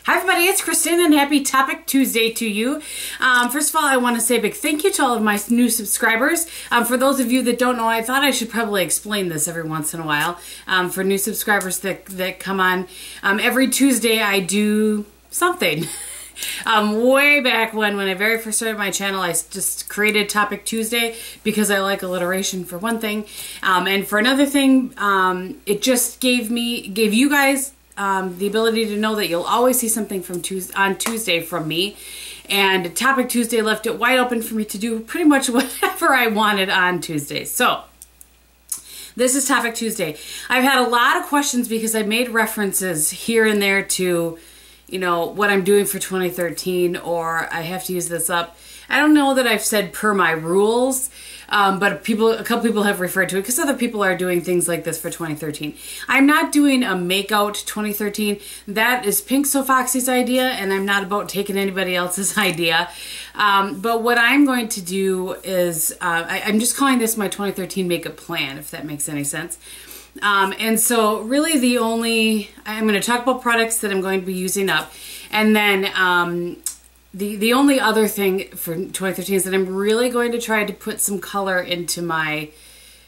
Hi everybody, it's Kristin and happy Topic Tuesday to you. First of all, I want to say a big thank you to all of my new subscribers. For those of you that don't know, I thought I should probably explain this every once in a while. For new subscribers that come on, every Tuesday I do something. Way back when I very first started my channel, I just created Topic Tuesday because I like alliteration for one thing. And for another thing, it just gave you guys the ability to know that you'll always see something from on Tuesday from me. And Topic Tuesday left it wide open for me to do pretty much whatever I wanted on Tuesdays. So this is Topic Tuesday. I've had a lot of questions because I made references here and there to, you know, what I'm doing for 2013, or I have to use this up. I don't know that I've said per my rules, but a couple people have referred to it because other people are doing things like this for 2013. I'm not doing a makeout 2013. That is Pink So Foxy's idea, and I'm not about taking anybody else's idea. But what I'm going to do is, I'm just calling this my 2013 makeup plan, if that makes any sense. And so really I'm going to talk about products that I'm going to be using up. And then the only other thing for 2013 is that I'm really going to try to put some color into my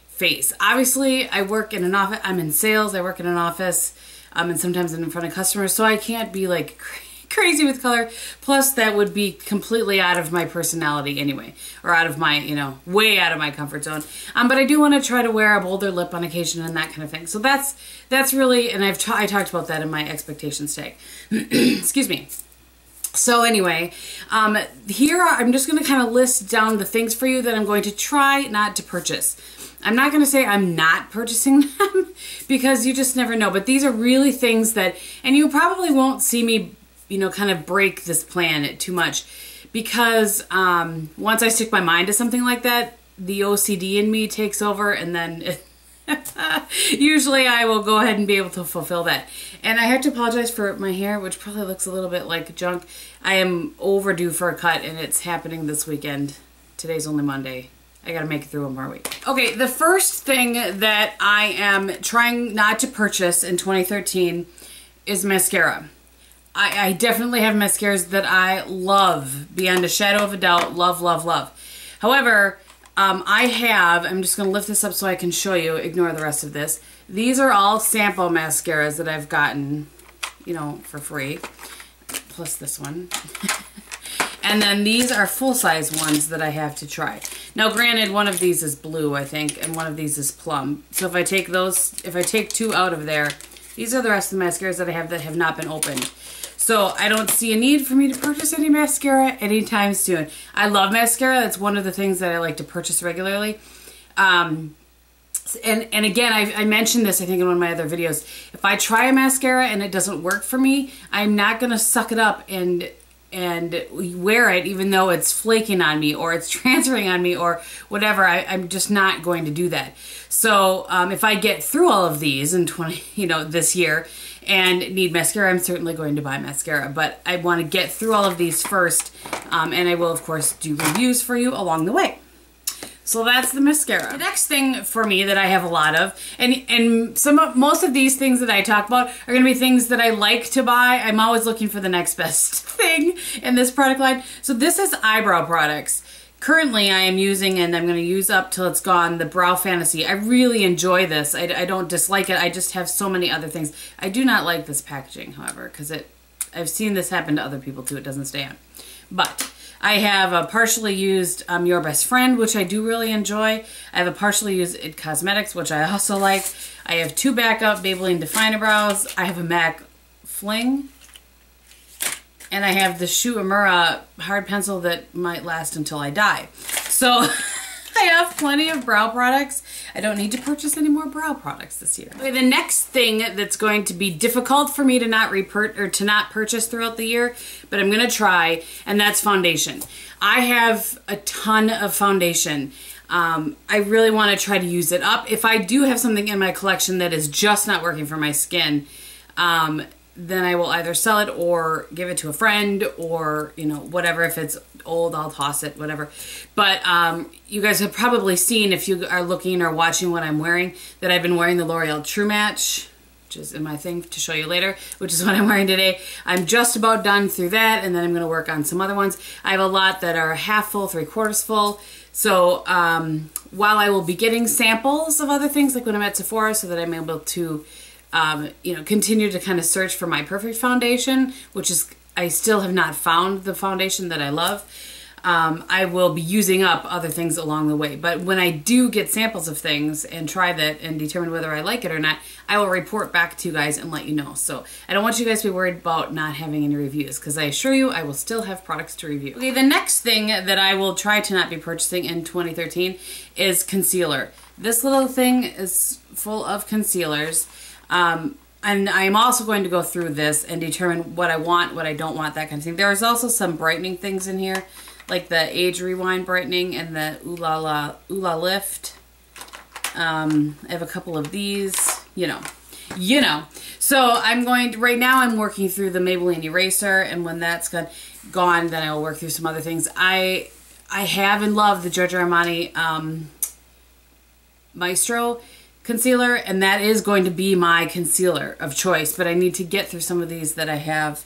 face. Obviously, I work in an office, I'm in sales, I work in an office, and sometimes I'm in front of customers, so I can't be like crazy with color. Plus, that would be completely out of my personality anyway, or out of my, way out of my comfort zone. But I do want to try to wear a bolder lip on occasion and that kind of thing. So that's really, and I talked about that in my expectations tag. Excuse me. So anyway, here I'm just going to kind of list down the things for you that I'm going to try not to purchase. I'm not going to say I'm not purchasing them because you just never know. But these are really things that, and you probably won't see me kind of break this plan too much because once I stick my mind to something like that, the OCD in me takes over, and then usually I will go ahead and be able to fulfill that. And I have to apologize for my hair, which probably looks a little bit like junk. I am overdue for a cut, and it's happening this weekend. Today's only Monday. I gotta make it through one more week. Okay, the first thing that I am trying not to purchase in 2013 is mascara. I definitely have mascaras that I love, beyond a shadow of a doubt, love, love, love. However, I'm just going to lift this up so I can show you, ignore the rest of this. These are all sample mascaras that I've gotten, for free, plus this one. And then these are full-size ones that I have to try. Now, granted, one of these is blue, I think, and one of these is plum. So if I take two out of there, these are the rest of the mascaras that I have that have not been opened. So I don't see a need for me to purchase any mascara anytime soon. I love mascara. That's one of the things that I like to purchase regularly. And again, I mentioned this, I think, in one of my other videos. If I try a mascara and it doesn't work for me, I'm not going to suck it up and wear it even though it's flaking on me or it's transferring on me or whatever. I'm just not going to do that. So if I get through all of these in this year and need mascara, I'm certainly going to buy mascara. But I want to get through all of these first, and I will, of course, do reviews for you along the way. So that's the mascara. The next thing for me that I have a lot of, and most of these things that I talk about are going to be things that I like to buy. I'm always looking for the next best thing in this product line. So this is eyebrow products. Currently I am using, and I'm going to use up till it's gone, the Brow Fantasy. I really enjoy this. I don't dislike it. I just have so many other things. I do not like this packaging, however, because I've seen this happen to other people too. It doesn't stay on. But I have a partially used Your Best Friend, which I do really enjoy. I have a partially used It Cosmetics, which I also like. I have two backup Maybelline Definer Brows. I have a MAC Fling. And I have the Shu Uemura hard pencil that might last until I die. So I have plenty of brow products. I don't need to purchase any more brow products this year. Okay, the next thing that's going to be difficult for me to not purchase throughout the year, but I'm going to try, and that's foundation. I have a ton of foundation. I really want to try to use it up. If I do have something in my collection that is just not working for my skin, then I will either sell it or give it to a friend or, whatever. If it's old, I'll toss it, whatever. But you guys have probably seen, if you are looking or watching what I'm wearing, that I've been wearing the L'Oreal True Match which is in my thing to show you later, which is what I'm wearing today. I'm just about done through that, and then I'm going to work on some other ones. I have a lot that are half full, 3/4 full. So while I will be getting samples of other things, like when I'm at Sephora, so that I'm able to, you know, continue to kind of search for my perfect foundation, which is, I still have not found the foundation that I love. I will be using up other things along the way. But when I do get samples of things and try that and determine whether I like it or not, I will report back to you guys and let you know. So I don't want you guys to be worried about not having any reviews, because I assure you I will still have products to review. Okay, the next thing that I will try to not be purchasing in 2013 is concealer. This little thing is full of concealers. And I'm also going to go through this and determine what I want, what I don't want, that kind of thing. There's also some brightening things in here, like the Age Rewind Brightening and the Ooh La La Lift. I have a couple of these, you know. So I'm going to, right now I'm working through the Maybelline Eraser, and when that's gone, then I will work through some other things. I have and love the Giorgio Armani Maestro concealer, and that is going to be my concealer of choice, but I need to get through some of these that I have,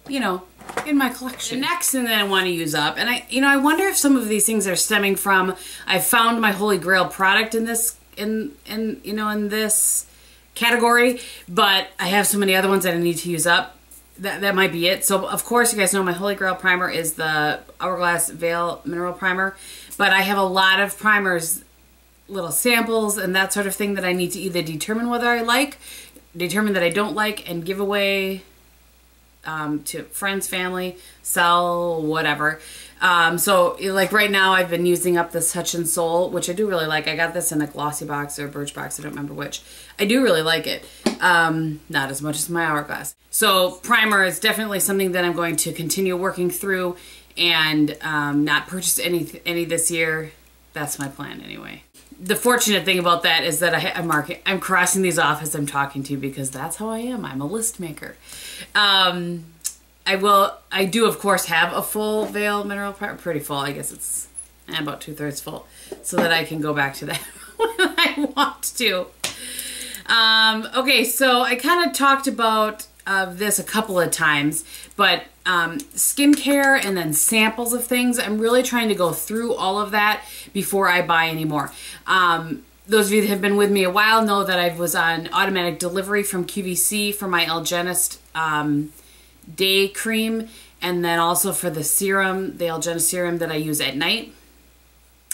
you know, in my collection. The next thing that I want to use up, and I wonder if some of these things are stemming from, I found my holy grail product in this, in this category, but I have so many other ones that I need to use up. That might be it. So of course you guys know my holy grail primer is the Hourglass Veil Mineral Primer, but I have a lot of primers, little samples and that sort of thing that I need to either determine whether I like, determine that I don't like, and give away to friends, family, sell, whatever. So like right now I've been using up this Touch and Soul, which I do really like. I got this in a glossy box or a birch box, I don't remember which. I do really like it. Not as much as my Hourglass. So primer is definitely something that I'm going to continue working through and not purchase any this year. That's my plan anyway. The fortunate thing about that is that I'm crossing these off as I'm talking to you, because that's how I am. I'm a list maker. I do of course have a full Veil Mineral Primer, pretty full. I guess it's about 2/3 full, so that I can go back to that when I want to. Okay, so I kind of talked about this a couple of times, but skincare and then samples of things, I'm really trying to go through all of that before I buy any more. Those of you that have been with me a while know that I was on automatic delivery from QVC for my Algenist day cream, and then also for the serum, the Algenist serum that I use at night.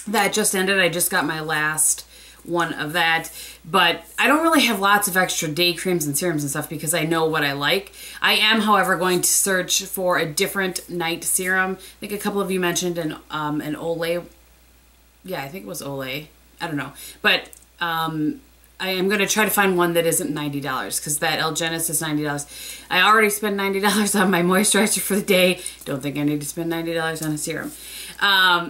That just ended. I just got my last one of that, but I don't really have lots of extra day creams and serums and stuff because I know what I like. I am, however, going to search for a different night serum. I think a couple of you mentioned an Olay. Yeah, I think it was Olay. I don't know, but I am going to try to find one that isn't $90, because that Algenist is $90. I already spent $90 on my moisturizer for the day. Don't think I need to spend $90 on a serum.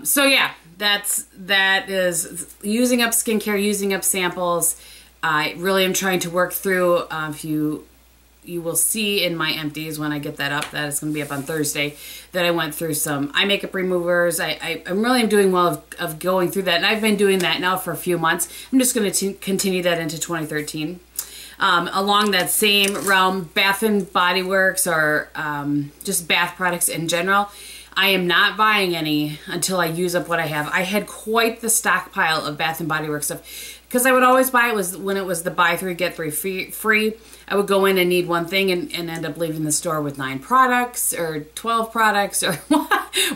So yeah, that is using up skincare, using up samples. I really am trying to work through, if you will see in my empties when I get that up, that is going to be up on Thursday, that I went through some eye makeup removers. I'm really doing well of going through that, and I've been doing that now for a few months. I'm just going to continue that into 2013. Along that same realm, Bath and Body Works, or just bath products in general, I am not buying any until I use up what I have. I had quite the stockpile of Bath and Body Works stuff, because I would always buy it when it was the buy 3 get 3 free. I would go in and need one thing and end up leaving the store with 9 products or 12 products or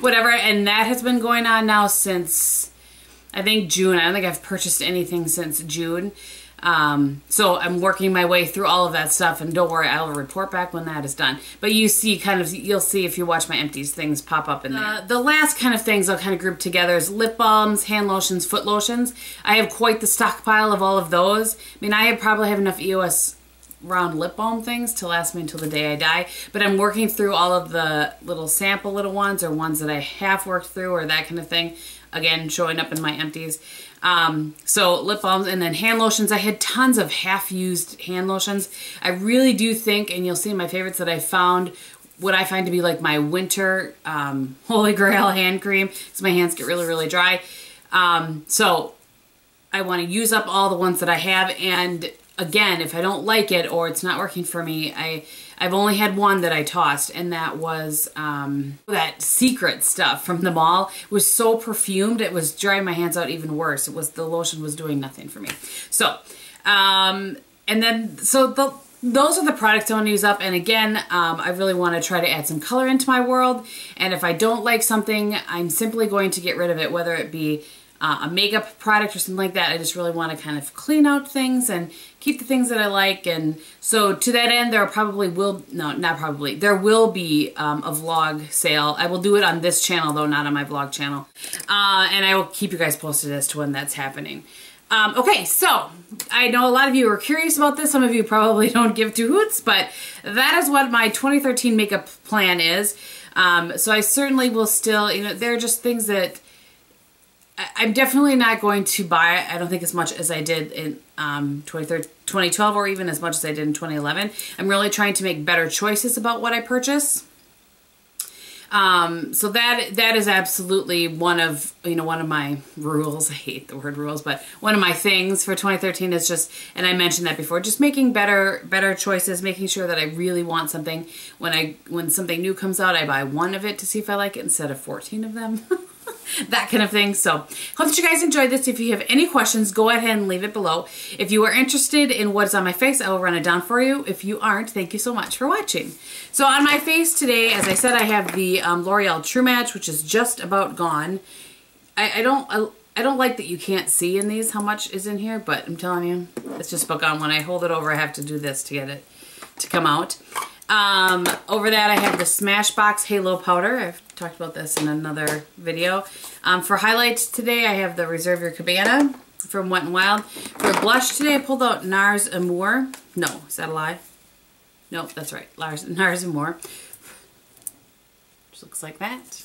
whatever. And that has been going on now since, I think, June. I don't think I've purchased anything since June. So I'm working my way through all of that stuff, and don't worry, I'll report back when that is done. But you see, you'll see if you watch my empties, things pop up in there. The last kind of things I'll kind of group together is lip balms, hand lotions, foot lotions. I have quite the stockpile of all of those. I mean, I probably have enough EOS round lip balm things to last me until the day I die, but I'm working through all of the little sample little ones, or ones that I have worked through, or that kind of thing. Again, showing up in my empties. So lip balms, and then hand lotions. I had tons of half-used hand lotions. I really do think, and you'll see in my favorites, that I found what I find to be like my winter holy grail hand cream, because my hands get really, really dry. So I want to use up all the ones that I have, and again, if I don't like it or it's not working for me, I've only had one that I tossed, and that was that Secret stuff from the mall. It was so perfumed, it was drying my hands out even worse. The lotion was doing nothing for me. So, those are the products I want to use up. And again, I really want to try to add some color into my world. And if I don't like something, I'm simply going to get rid of it, whether it be a makeup product or something like that. I just really want to kind of clean out things and keep the things that I like. And so to that end, there will be a vlog sale. I will do it on this channel though, not on my vlog channel. And I will keep you guys posted as to when that's happening. Okay, so I know a lot of you are curious about this. Some of you probably don't give two hoots, but that is what my 2013 makeup plan is. So I certainly will still, there are just things that I'm definitely not going to buy. I don't think as much as I did in 2012 or even as much as I did in 2011. I'm really trying to make better choices about what I purchase. So that is absolutely one of my rules. I hate the word rules, but one of my things for 2013 is just, and I mentioned that before, just making better choices, making sure that I really want something. When something new comes out, I buy one of it to see if I like it instead of 14 of them. That kind of thing. So hope that you guys enjoyed this. If you have any questions, go ahead and leave it below. If you are interested in what's on my face, I will run it down for you. If you aren't, thank you so much for watching. So on my face today, as I said, I have the L'Oreal True Match, which is just about gone. I don't like that you can't see in these how much is in here, but I'm telling you, it's just about gone. When I hold it over, I have to do this to get it to come out. Over that, I have the Smashbox Halo Powder. I've talked about this in another video. For highlights today, I have the Reserve Your Cabana from Wet n Wild. For blush today, I pulled out Nars Amour. No, is that a lie? No, that's right. Nars Amour. Just looks like that.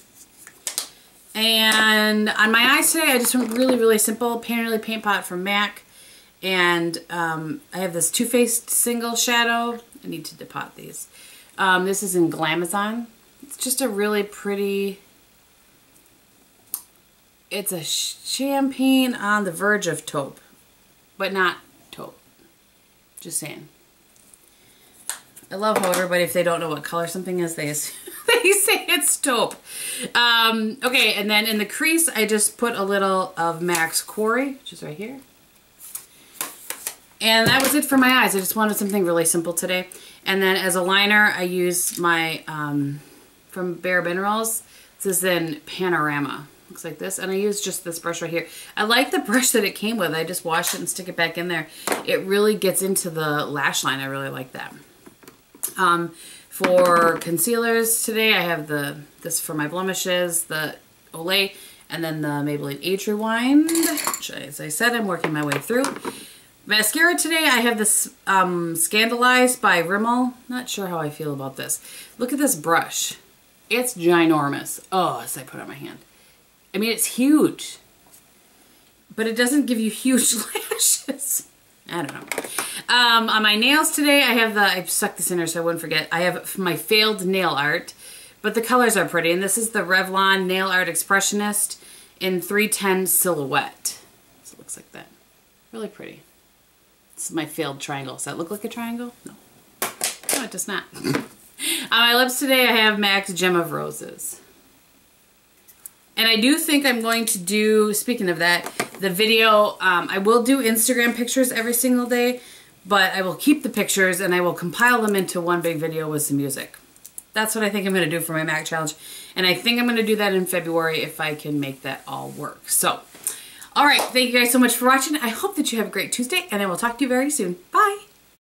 And on my eyes today, I just went really, really simple. Paint Pot from MAC. And I have this Too Faced Single Shadow. I need to depot these. This is in Glamazon. It's just a really pretty, it's a champagne on the verge of taupe, but not taupe. Just saying. I love powder, but if they don't know what color something is, they say it's taupe. Okay, and then in the crease, I just put a little of MAC's Quarry, which is right here. And that was it for my eyes. I just wanted something really simple today. And then as a liner, I use my, from Bare Minerals, this is in Panorama. Looks like this. And I use just this brush right here. I like the brush that it came with. I just wash it and stick it back in there. It really gets into the lash line. I really like that. For concealers today, I have this for my blemishes, the Olay, and then the Maybelline Age Rewind, which, as I said, I'm working my way through. Mascara today, I have this Scandalized by Rimmel. Not sure how I feel about this. Look at this brush. It's ginormous. Oh, as I put it on my hand. I mean, it's huge. But it doesn't give you huge lashes. I don't know. On my nails today, I stuck this in here so I wouldn't forget. I have my failed nail art. But the colors are pretty. And this is the Revlon Nail Art Expressionist in 310 Silhouette. So it looks like that. Really pretty. This is my failed triangle. Does that look like a triangle? No. No, it does not. On my lips today, I have MAC's Gem of Roses. And I do think I'm going to do, speaking of that, the video, I will do Instagram pictures every single day, but I will keep the pictures and I will compile them into one big video with some music. That's what I think I'm going to do for my MAC challenge. And I think I'm going to do that in February if I can make that all work. So, all right, thank you guys so much for watching. I hope that you have a great Tuesday, and I will talk to you very soon. Bye.